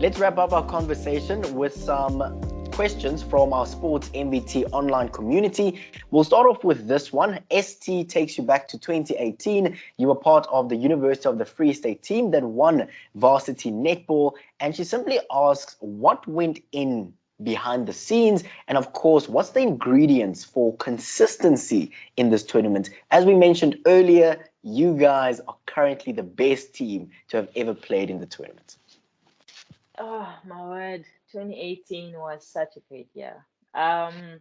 let's wrap up our conversation with some questions from our Sports Mvt online community. We'll start off with this one. ST takes you back to 2018. You were part of the University of the Free State team that won Varsity Netball, and she simply asks what went in behind the scenes, and of course, what's the ingredients for consistency in this tournament? As we mentioned earlier, you guys are currently the best team to have ever played in the tournament. Oh, my word. 2018 was such a great year. Um,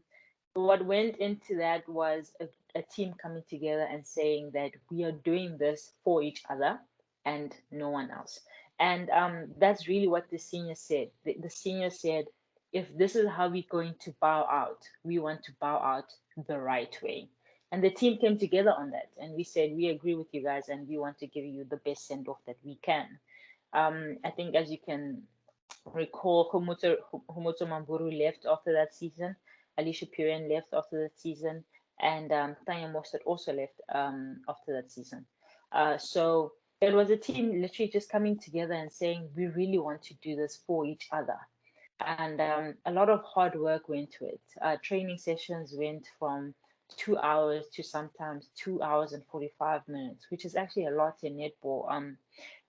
what went into that was a team coming together and saying that we are doing this for each other and no one else. And that's really what the seniors said. The seniors said, if this is how we're going to bow out, we want to bow out the right way. And the team came together on that. And we said, we agree with you guys and we want to give you the best send off that we can. I think, as you can recall, 𝗀𝗲𝗱𝗶 Mamburu left after that season, 𝗀𝗙cie𝗰𝗶 left after that season, and 𝗀𝗨𝗋 Mostert also left after that season. So it was a team literally just coming together and saying, we really want to do this for each other. And a lot of hard work went to it. Training sessions went from 2 hours to sometimes 2 hours and 45 minutes, which is actually a lot in netball.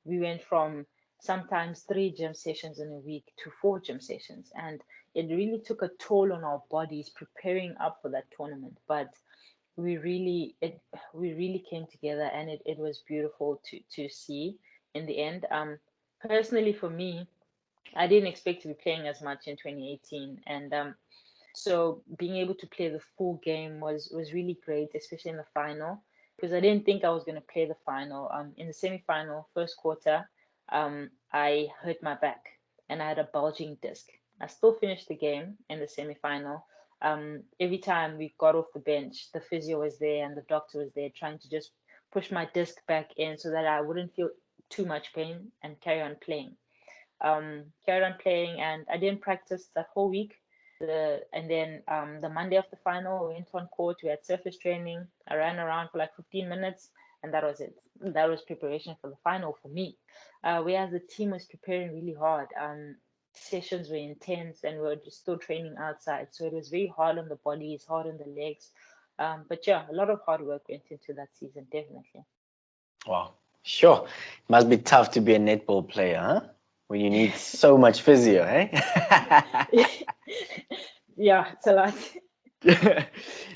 We went from sometimes 3 gym sessions in a week to 4 gym sessions, and it really took a toll on our bodies preparing up for that tournament. But we really came together, and it was beautiful to see in the end. Personally for me, I didn't expect to be playing as much in 2018, and so being able to play the full game was really great, especially in the final, because I didn't think I was going to play the final. In the semi-final, first quarter, I hurt my back and I had a bulging disc. I still finished the game in the semi-final. Every time we got off the bench, the physio was there and the doctor was there trying to just push my disc back in so that I wouldn't feel too much pain and carried on playing, and I didn't practice that whole week. And then the Monday of the final, we went on court. We had surface training. I ran around for like 15 minutes, and that was it. That was preparation for the final for me. Whereas the team was preparing really hard. Sessions were intense, and we were just still training outside, so it was very hard on the bodies, hard on the legs. But yeah, a lot of hard work went into that season, definitely. Wow, sure. Must be tough to be a netball player, huh? When you need so much physio, eh? Yeah, it's a lot.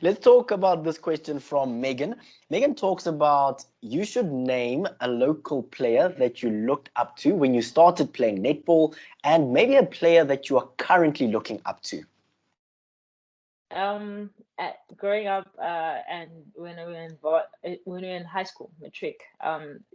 Let's talk about this question from Megan. Megan talks about you should name a local player that you looked up to when you started playing netball, and maybe a player that you are currently looking up to. Growing up, and when we were in high school, matric,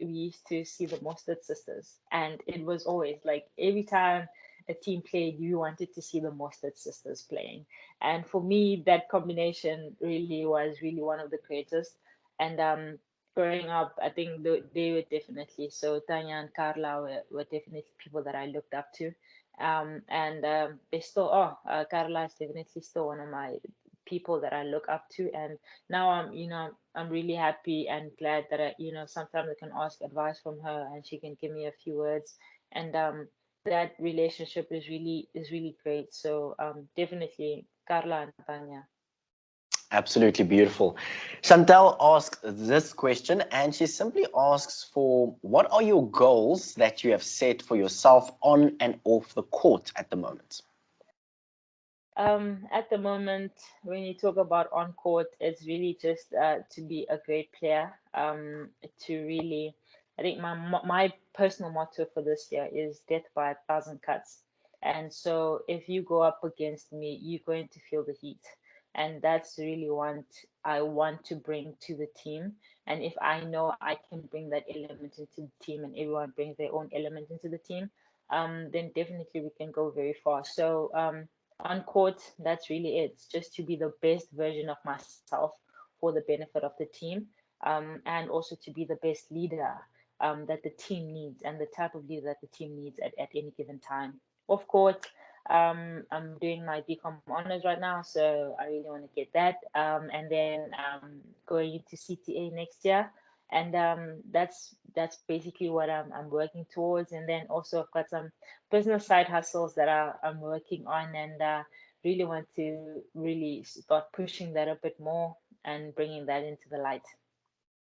we used to see the Mostert sisters, and it was always like every time a team played, you wanted to see the Mostert sisters playing. And for me, that combination really was really one of the greatest. And growing up, I think they were definitely, so Tanya and Carla were definitely people that I looked up to. And they still are. Carla is definitely still one of my people that I look up to. And now I'm really happy and glad that sometimes I can ask advice from her and she can give me a few words. And that relationship is really great. So definitely Carla and Tanya. Absolutely beautiful. Chantal asks this question, and she simply asks for what are your goals that you have set for yourself on and off the court at the moment? At the moment, when you talk about on court, it's really just to be a great player. To really, I think my personal motto for this year is death by 1,000 cuts. And so, if you go up against me, you're going to feel the heat, and that's really what I want to bring to the team. And if I know I can bring that element into the team, and everyone brings their own element into the team, then definitely we can go very far. So, on court, that's really it. It's just to be the best version of myself for the benefit of the team, and also to be the best leader that the team needs and the type of leader that the team needs at any given time. Off court, I'm doing my BCom honors right now, so I really want to get that. And then going into CTA next year. And that's basically what I'm working towards. And then also I've got some business side hustles that I'm working on, and really want to really start pushing that a bit more and bringing that into the light.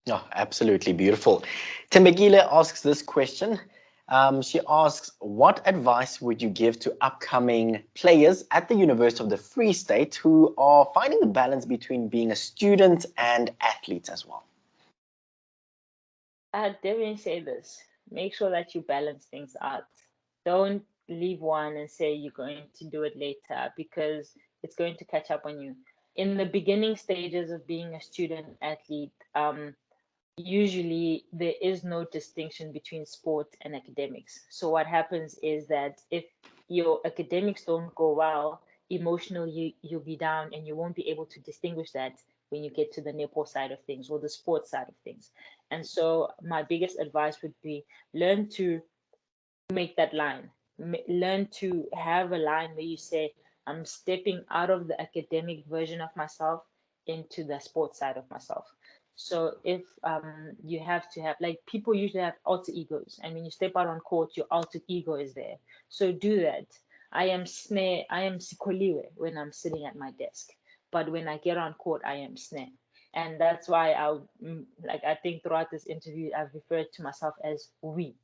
Oh, absolutely beautiful. 𝗙liche asks this question. She asks, what advice would you give to upcoming players at the University of the Free State who are finding the balance between being a student and athlete as well? I'd definitely say this. Make sure that you balance things out. Don't leave one and say you're going to do it later, because it's going to catch up on you. In the beginning stages of being a student athlete, usually there is no distinction between sport and academics. So what happens is that if your academics don't go well, emotionally you'll be down, and you won't be able to distinguish that when you get to the netball side of things or the sports side of things. And so my biggest advice would be, learn to make that line. Learn to have a line where you say, I'm stepping out of the academic version of myself into the sports side of myself. So if you have to have, like, people usually have alter egos, and when you step out on court, your alter ego is there. So do that. I am Sikholiwe when I'm sitting at my desk, but when I get on court, I am 𝗀cie𝗹𝗹. And that's why I think throughout this interview, I've referred to myself as we.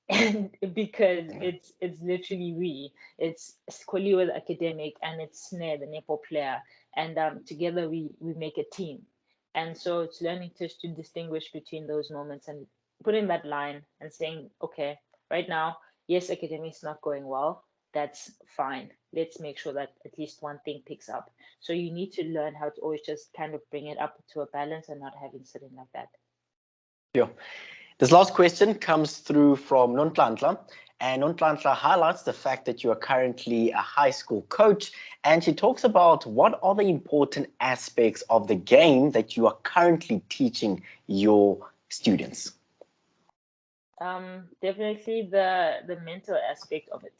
And because it's literally we, it's Sikholiwe the academic, and it's 𝗀cie𝗹𝗹 the netball player, and together we make a team. And so it's learning to distinguish between those moments and putting that line and saying, okay, right now, yes, academics not going well, that's fine. Let's make sure that at least one thing picks up. So you need to learn how to always just kind of bring it up to a balance and not having sitting like that. Yeah. This last question comes through from 𝗀𝗙𝗋𝗋, and 𝗀𝗙𝗋𝗋 highlights the fact that you are currently a high school coach, and she talks about what are the important aspects of the game that you are currently teaching your students. Definitely the mental aspect of it.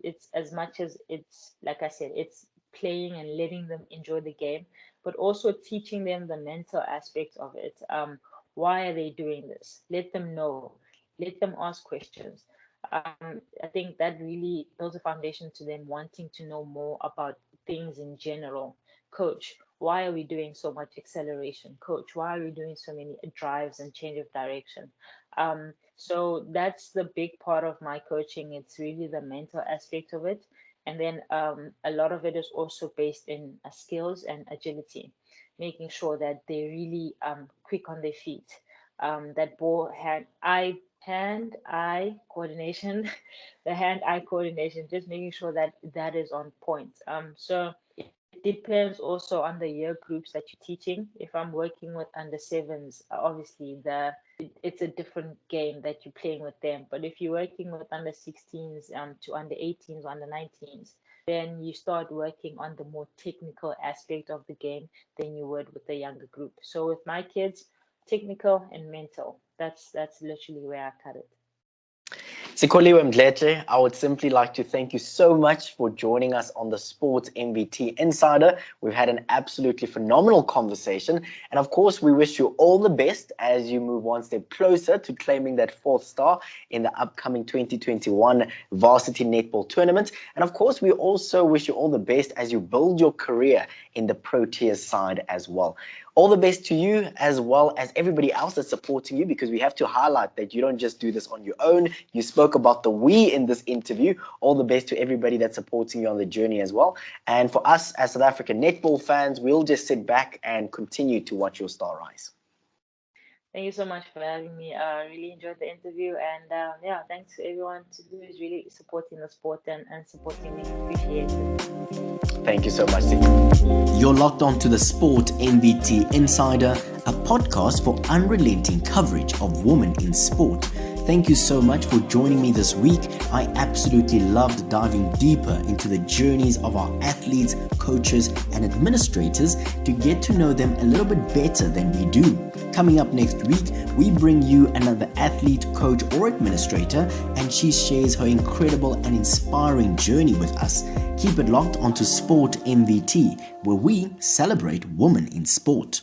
It's as much as it's, like I said, it's playing and letting them enjoy the game, but also teaching them the mental aspect of it. Why are they doing this? Let them know. Let them ask questions. I think that really builds a foundation to them wanting to know more about things in general. Coach, why are we doing so much acceleration? Coach, why are we doing so many drives and change of direction? So that's the big part of my coaching. It's really the mental aspect of it. And then a lot of it is also based in skills and agility, making sure that they're really quick on their feet. That ball hand-eye coordination, the hand-eye coordination, just making sure that that is on point. So it depends also on the year groups that you're teaching. If I'm working with under sevens, obviously it's a different game that you're playing with them. But if you're working with under 16s to under 18s or under 19s, then you start working on the more technical aspect of the game than you would with the younger group. So with my kids, technical and mental, that's literally where I cut it. Sikholiwe Mdletshe, I would simply like to thank you so much for joining us on the Sports Mvt Insider. We've had an absolutely phenomenal conversation, and of course we wish you all the best as you move one step closer to claiming that 4th star in the upcoming 2021 Varsity Netball Tournament. And of course we also wish you all the best as you build your career in the Proteas side as well. All the best to you, as well as everybody else that's supporting you, because we have to highlight that you don't just do this on your own. You spoke about the we in this interview. All the best to everybody that's supporting you on the journey as well. And for us as South African netball fans, we'll just sit back and continue to watch your star rise. Thank you so much for having me. I really enjoyed the interview, and yeah, thanks to everyone who is really supporting the sport and supporting me. Appreciate it. Thank you so much. You're locked on to the Sport Mvt Insider, a podcast for unrelenting coverage of women in sport. Thank you so much for joining me this week. I absolutely loved diving deeper into the journeys of our athletes, coaches, and administrators to get to know them a little bit better than we do. Coming up next week, we bring you another athlete, coach, or administrator, and she shares her incredible and inspiring journey with us. Keep it locked onto Sport Mvt, where we celebrate women in sport.